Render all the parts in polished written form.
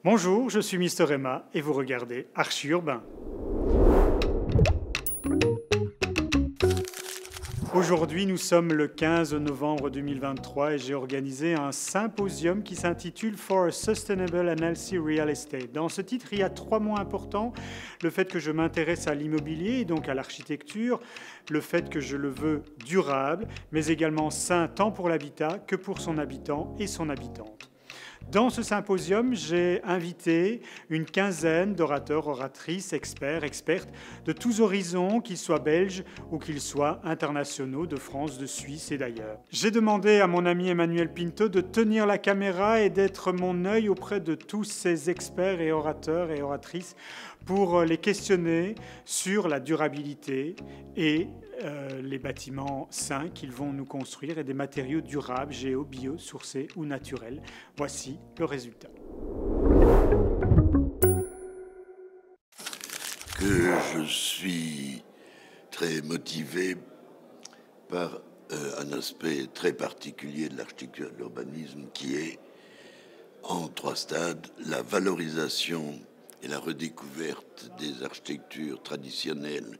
Bonjour, je suis Mister Emma et vous regardez Archi Urbain. Aujourd'hui, nous sommes le 15 novembre 2023 et j'ai organisé un symposium qui s'intitule For a Sustainable and Healthy Real Estate. Dans ce titre, il y a 3 mots importants. Le fait que je m'intéresse à l'immobilier et donc à l'architecture, le fait que je le veux durable, mais également sain tant pour l'habitat que pour son habitant et son habitante. Dans ce symposium, j'ai invité une quinzaine d'orateurs, oratrices, experts, expertes de tous horizons, qu'ils soient belges ou qu'ils soient internationaux, de France, de Suisse et d'ailleurs. J'ai demandé à mon ami Emmanuel Pinto de tenir la caméra et d'être mon œil auprès de tous ces experts et orateurs et oratrices pour les questionner sur la durabilité et les bâtiments sains qu'ils vont nous construire et des matériaux durables, géo, bio, sourcés ou naturels. Voici le résultat. Que je suis très motivé par un aspect très particulier de l'architecture et de l'urbanisme qui est, en 3 stades, la valorisation et la redécouverte des architectures traditionnelles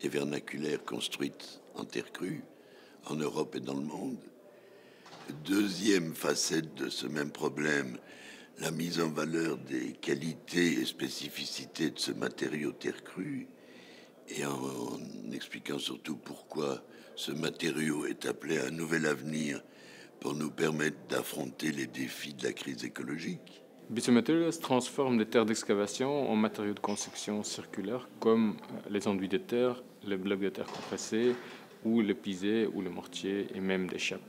et vernaculaires construites en terre crue, en Europe et dans le monde. Deuxième facette de ce même problème, la mise en valeur des qualités et spécificités de ce matériau terre crue, et en expliquant surtout pourquoi ce matériau est appelé à un nouvel avenir pour nous permettre d'affronter les défis de la crise écologique. Biomaterials transforme des terres d'excavation en matériaux de construction circulaires comme les enduits de terre, les blocs de terre compressés, ou le pisé, ou le mortier, et même des chapes.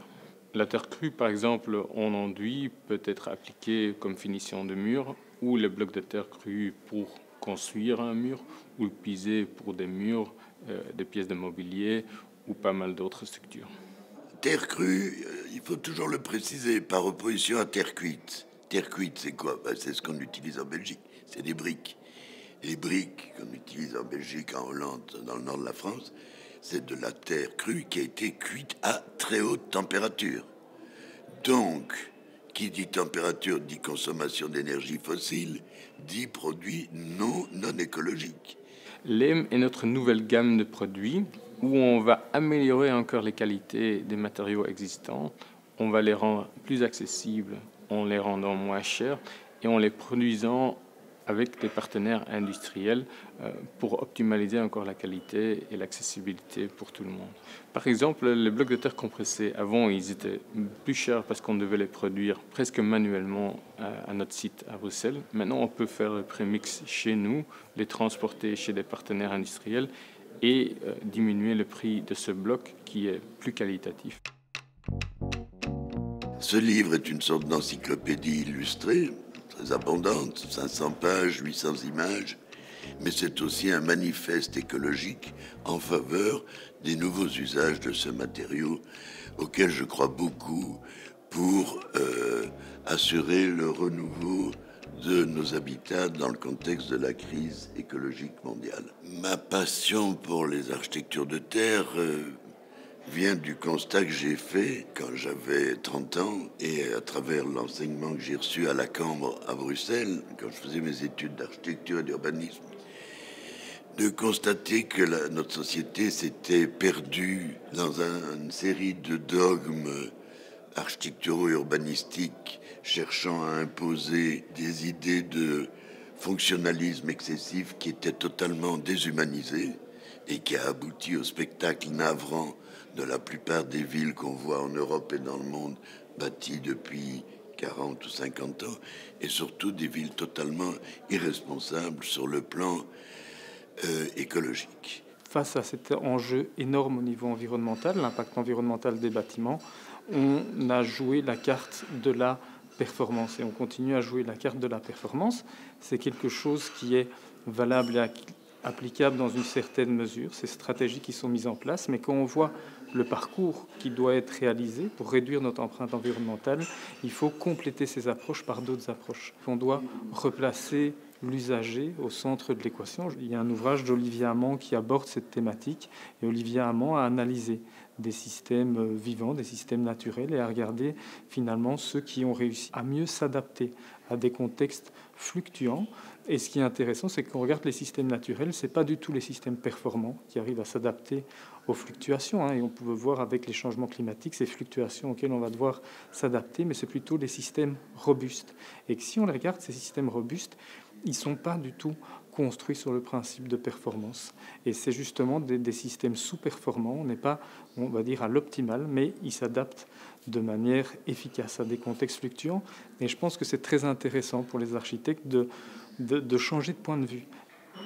La terre crue, par exemple, en enduit peut être appliquée comme finition de mur, ou les blocs de terre crue pour construire un mur, ou le pisé pour des murs, des pièces de mobilier, ou pas mal d'autres structures. Terre crue, il faut toujours le préciser, par opposition à terre cuite. Terre cuite, c'est quoi? C'est ce qu'on utilise en Belgique, c'est des briques. Les briques qu'on utilise en Belgique, en Hollande, dans le nord de la France, c'est de la terre crue qui a été cuite à très haute température. Donc, qui dit température dit consommation d'énergie fossile, dit produit non écologique. LEM est notre nouvelle gamme de produits où on va améliorer encore les qualités des matériaux existants, on va les rendre plus accessibles en les rendant moins chers et en les produisant avec des partenaires industriels pour optimaliser encore la qualité et l'accessibilité pour tout le monde. Par exemple, les blocs de terre compressés, avant, ils étaient plus chers parce qu'on devait les produire presque manuellement à notre site à Bruxelles. Maintenant, on peut faire le prémix chez nous, les transporter chez des partenaires industriels et diminuer le prix de ce bloc qui est plus qualitatif. Ce livre est une sorte d'encyclopédie illustrée, très abondante, 500 pages, 800 images, mais c'est aussi un manifeste écologique en faveur des nouveaux usages de ce matériau auquel je crois beaucoup pour assurer le renouveau de nos habitats dans le contexte de la crise écologique mondiale. Ma passion pour les architectures de terre vient du constat que j'ai fait quand j'avais 30 ans et à travers l'enseignement que j'ai reçu à la Cambre à Bruxelles, quand je faisais mes études d'architecture et d'urbanisme, de constater que notre société s'était perdue dans une série de dogmes architecturaux et urbanistiques cherchant à imposer des idées de fonctionnalisme excessif qui étaient totalement déshumanisées et qui a abouti au spectacle navrant de la plupart des villes qu'on voit en Europe et dans le monde bâties depuis 40 ou 50 ans, et surtout des villes totalement irresponsables sur le plan écologique. Face à cet enjeu énorme au niveau environnemental, l'impact environnemental des bâtiments, on a joué la carte de la performance et on continue à jouer la carte de la performance. C'est quelque chose qui est valable et applicable dans une certaine mesure, ces stratégies qui sont mises en place, mais quand on voit le parcours qui doit être réalisé pour réduire notre empreinte environnementale, il faut compléter ces approches par d'autres approches. On doit replacer l'usager au centre de l'équation. Il y a un ouvrage d'Olivier Amand qui aborde cette thématique et Olivier Amand a analysé des systèmes vivants, des systèmes naturels, et à regarder finalement ceux qui ont réussi à mieux s'adapter à des contextes fluctuants. Et ce qui est intéressant, c'est qu'on regarde les systèmes naturels, ce n'est pas du tout les systèmes performants qui arrivent à s'adapter aux fluctuations. Et on peut voir avec les changements climatiques ces fluctuations auxquelles on va devoir s'adapter, mais c'est plutôt les systèmes robustes. Et que si on les regarde, ces systèmes robustes, ils ne sont pas du tout construits sur le principe de performance. Et c'est justement des systèmes sous-performants. On n'est pas, on va dire, à l'optimal, mais ils s'adaptent de manière efficace à des contextes fluctuants. Et je pense que c'est très intéressant pour les architectes de changer de point de vue.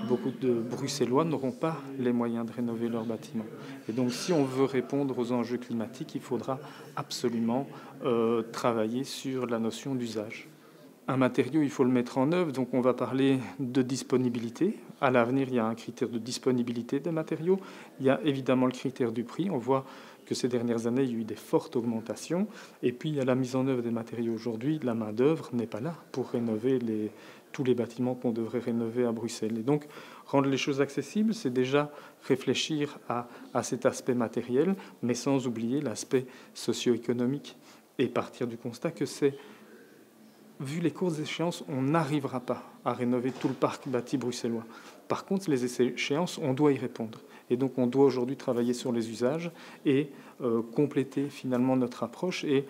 Beaucoup de Bruxellois n'auront pas les moyens de rénover leurs bâtiments. Et donc, si on veut répondre aux enjeux climatiques, il faudra absolument travailler sur la notion d'usage. Un matériau, il faut le mettre en œuvre, donc on va parler de disponibilité. À l'avenir, il y a un critère de disponibilité des matériaux. Il y a évidemment le critère du prix. On voit que ces dernières années, il y a eu des fortes augmentations. Et puis, il y a la mise en œuvre des matériaux aujourd'hui. La main-d'œuvre n'est pas là pour rénover tous les bâtiments qu'on devrait rénover à Bruxelles. Et donc, rendre les choses accessibles, c'est déjà réfléchir à cet aspect matériel, mais sans oublier l'aspect socio-économique et partir du constat que vu les courtes échéances, on n'arrivera pas à rénover tout le parc bâti bruxellois. Par contre, les échéances, on doit y répondre. Et donc, on doit aujourd'hui travailler sur les usages et compléter finalement notre approche. Et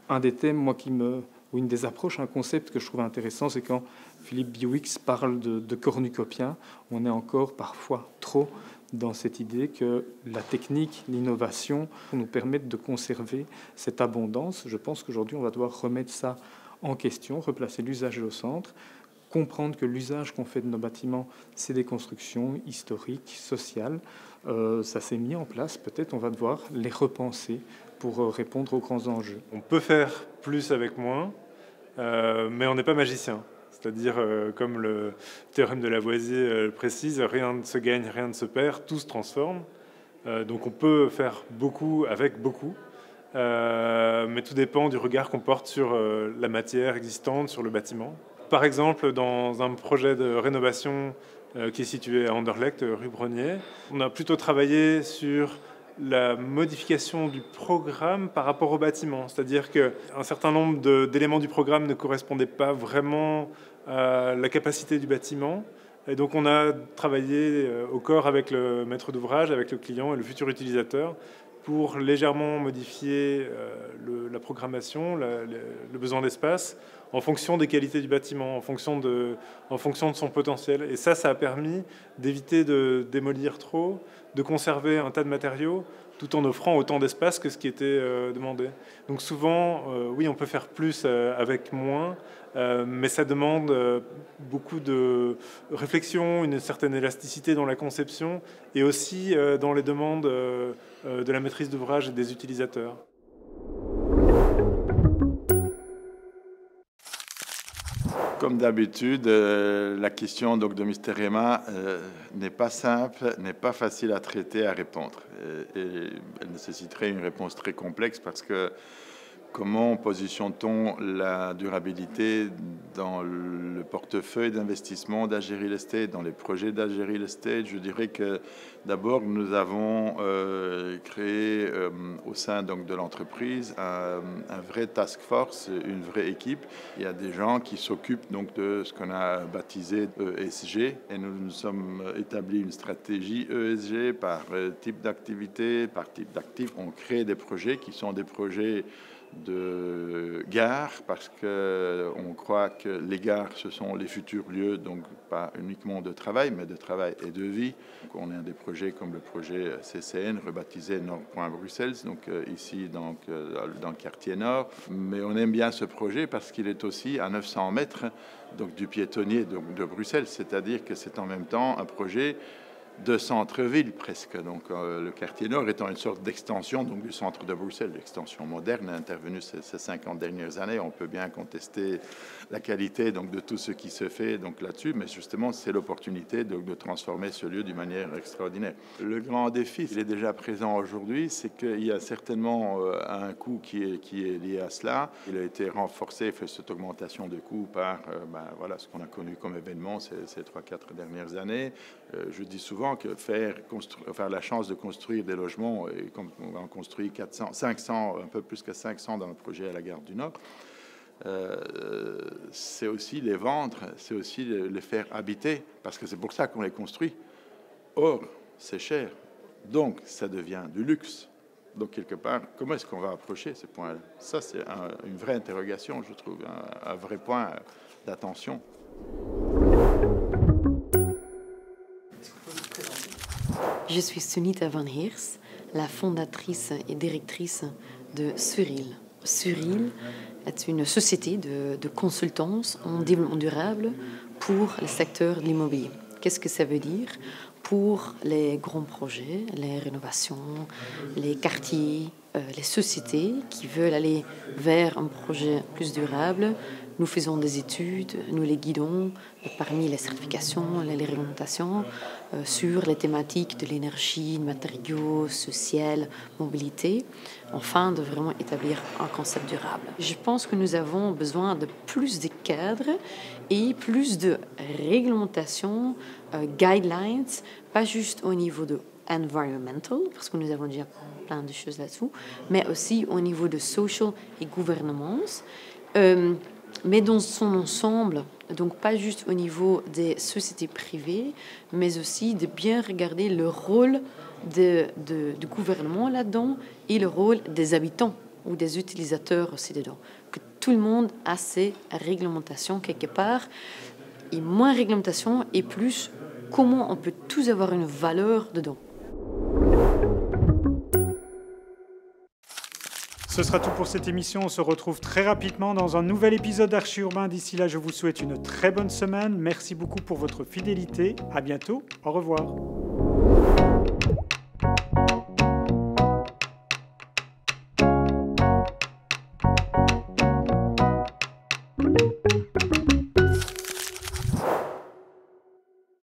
un des thèmes, ou une des approches, un concept que je trouve intéressant, c'est quand Philippe Biouix parle de cornucopien, on est encore parfois trop dans cette idée que la technique, l'innovation nous permettent de conserver cette abondance. Je pense qu'aujourd'hui, on va devoir remettre ça en question, replacer l'usager au centre, comprendre que l'usage qu'on fait de nos bâtiments, c'est des constructions historiques, sociales. Ça s'est mis en place, peut-être on va devoir les repenser pour répondre aux grands enjeux. On peut faire plus avec moins, mais on n'est pas magicien. C'est-à-dire, comme le théorème de Lavoisier le précise, rien ne se gagne, rien ne se perd, tout se transforme. Donc on peut faire beaucoup avec beaucoup. Mais tout dépend du regard qu'on porte sur la matière existante, sur le bâtiment. Par exemple, dans un projet de rénovation qui est situé à Anderlecht, rue Brognier, on a plutôt travaillé sur la modification du programme par rapport au bâtiment. C'est-à-dire qu'un certain nombre d'éléments du programme ne correspondaient pas vraiment à la capacité du bâtiment. Et donc on a travaillé au corps avec le maître d'ouvrage, avec le client et le futur utilisateur pour légèrement modifier la programmation, le besoin d'espace, en fonction des qualités du bâtiment, en fonction de son potentiel. Et ça a permis d'éviter de démolir trop, de conserver un tas de matériaux, tout en offrant autant d'espace que ce qui était demandé. Donc souvent, oui, on peut faire plus avec moins, mais ça demande beaucoup de réflexion, une certaine élasticité dans la conception, et aussi dans les demandes de la maîtrise d'ouvrage et des utilisateurs. Comme d'habitude, la question donc, de Mr. Emma n'est pas simple, n'est pas facile à traiter, à répondre. Et elle nécessiterait une réponse très complexe parce que comment positionne-t-on la durabilité dans le portefeuille d'investissement d'AG Real Estate, dans les projets d'AG Real Estate? Je dirais que d'abord, nous avons créé au sein donc, de l'entreprise un vrai task force, une vraie équipe. Il y a des gens qui s'occupent donc, de ce qu'on a baptisé ESG et nous sommes établis une stratégie ESG par type d'activité, par type d'actifs. On crée des projets qui sont des projets de gares parce qu'on croit que les gares ce sont les futurs lieux, donc pas uniquement de travail mais de travail et de vie. Donc on a des projets comme le projet CCN rebaptisé Nord.Bruxelles, donc ici donc, dans le quartier nord, mais on aime bien ce projet parce qu'il est aussi à 900 mètres donc, du piétonnier de Bruxelles, c'est-à-dire que c'est en même temps un projet de centre-ville presque. Donc, le quartier nord étant une sorte d'extension donc, du centre de Bruxelles, l'extension moderne intervenue ces 50 dernières années. On peut bien contester la qualité donc, de tout ce qui se fait donc, là-dessus, mais justement, c'est l'opportunité de transformer ce lieu d'une manière extraordinaire. Le grand défi, il est déjà présent aujourd'hui, c'est qu'il y a certainement un coût qui est lié à cela. Il a été renforcé, fait cette augmentation de coûts par voilà, ce qu'on a connu comme événement ces 3-4 dernières années. Je dis souvent souvent que faire la chance de construire des logements, et comme on en construit 500, un peu plus que 500 dans le projet à la Gare du Nord, c'est aussi les vendre, c'est aussi les faire habiter, parce que c'est pour ça qu'on les construit. Or, c'est cher, donc ça devient du luxe. Donc, quelque part, comment est-ce qu'on va approcher ces points-là? Ça, c'est une vraie interrogation, je trouve, un vrai point d'attention. Je suis Sunita Van Heers, la fondatrice et directrice de Suril. Suril est une société de consultance en développement durable pour le secteur de l'immobilier. Qu'est-ce que ça veut dire? Pour les grands projets, les rénovations, les quartiers, les sociétés qui veulent aller vers un projet plus durable, nous faisons des études, nous les guidons parmi les certifications, les réglementations sur les thématiques de l'énergie, de matériaux, social, mobilité, afin de vraiment établir un concept durable. Je pense que nous avons besoin de plus de cadres et plus de réglementations, guidelines, pas juste au niveau de environmental, parce que nous avons déjà plein de choses là-dessous, mais aussi au niveau de social et gouvernance, mais dans son ensemble, donc pas juste au niveau des sociétés privées, mais aussi de bien regarder le rôle du gouvernement là-dedans et le rôle des habitants ou des utilisateurs aussi dedans. Que tout le monde a ses réglementations quelque part, et moins réglementation et plus comment on peut tous avoir une valeur dedans. Ce sera tout pour cette émission. On se retrouve très rapidement dans un nouvel épisode d'Archi Urbain. D'ici là, je vous souhaite une très bonne semaine. Merci beaucoup pour votre fidélité. À bientôt. Au revoir.